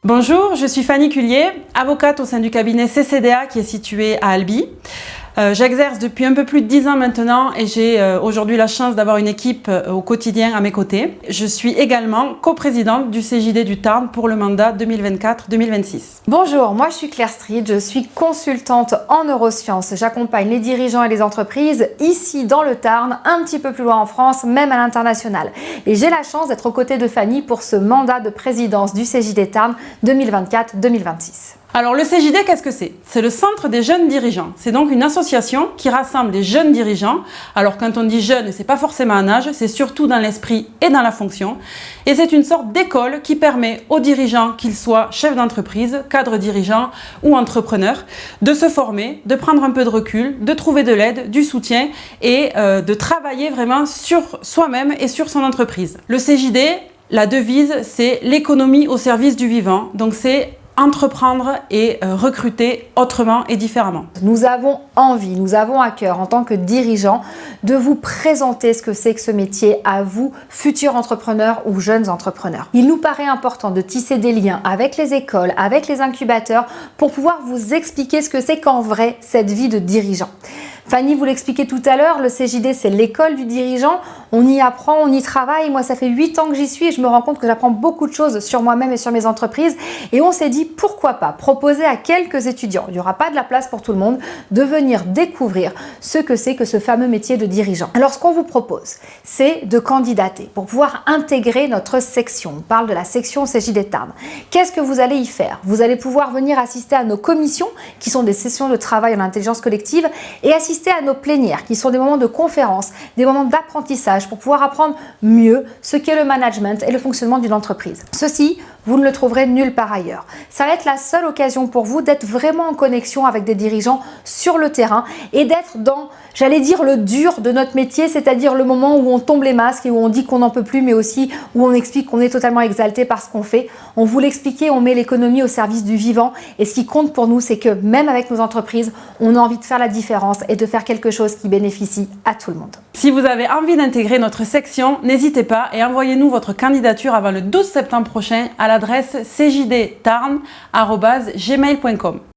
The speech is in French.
Bonjour, je suis Fanny Cullier, avocate au sein du cabinet CCDA qui est situé à Albi. J'exerce depuis un peu plus de 10 ans maintenant et j'ai aujourd'hui la chance d'avoir une équipe au quotidien à mes côtés. Je suis également coprésidente du CJD du Tarn pour le mandat 2024-2026. Bonjour, moi je suis Claire Street, je suis consultante en neurosciences. J'accompagne les dirigeants et les entreprises ici dans le Tarn, un petit peu plus loin en France, même à l'international. Et j'ai la chance d'être aux côtés de Fanny pour ce mandat de présidence du CJD Tarn 2024-2026. Alors le CJD, qu'est-ce que c'est? C'est le Centre des jeunes dirigeants. C'est donc une association qui rassemble des jeunes dirigeants. Alors quand on dit jeune, c'est pas forcément un âge, c'est surtout dans l'esprit et dans la fonction. Et c'est une sorte d'école qui permet aux dirigeants, qu'ils soient chefs d'entreprise, cadres dirigeants ou entrepreneurs, de se former, de prendre un peu de recul, de trouver de l'aide, du soutien et de travailler vraiment sur soi-même et sur son entreprise. Le CJD, la devise, c'est l'économie au service du vivant. Donc c'est entreprendre et recruter autrement et différemment. Nous avons envie, nous avons à cœur en tant que dirigeants de vous présenter ce que c'est que ce métier à vous, futurs entrepreneurs ou jeunes entrepreneurs. Il nous paraît important de tisser des liens avec les écoles, avec les incubateurs pour pouvoir vous expliquer ce que c'est qu'en vrai cette vie de dirigeant. Fanny vous l'expliquait tout à l'heure, le CJD c'est l'école du dirigeant, on y apprend, on y travaille. Moi ça fait 8 ans que j'y suis et je me rends compte que j'apprends beaucoup de choses sur moi-même et sur mes entreprises et on s'est dit pourquoi pas proposer à quelques étudiants, il n'y aura pas de la place pour tout le monde, de venir découvrir ce que c'est que ce fameux métier de dirigeant. Alors ce qu'on vous propose c'est de candidater pour pouvoir intégrer notre section. On parle de la section CJD Tarn. Qu'est-ce que vous allez y faire? Vous allez pouvoir venir assister à nos commissions qui sont des sessions de travail en intelligence collective et assister à nos plénières qui sont des moments de conférence, des moments d'apprentissage pour pouvoir apprendre mieux ce qu'est le management et le fonctionnement d'une entreprise. Ceci, vous ne le trouverez nulle part ailleurs. Ça va être la seule occasion pour vous d'être vraiment en connexion avec des dirigeants sur le terrain et d'être dans, j'allais dire, le dur de notre métier, c'est-à-dire le moment où on tombe les masques et où on dit qu'on n'en peut plus, mais aussi où on explique qu'on est totalement exalté par ce qu'on fait. On vous l'expliquait, on met l'économie au service du vivant et ce qui compte pour nous, c'est que même avec nos entreprises, on a envie de faire la différence et de faire quelque chose qui bénéficie à tout le monde. Si vous avez envie d'intégrer notre section, n'hésitez pas et envoyez-nous votre candidature avant le 12 septembre prochain à l'adresse cjdtarn@gmail.com.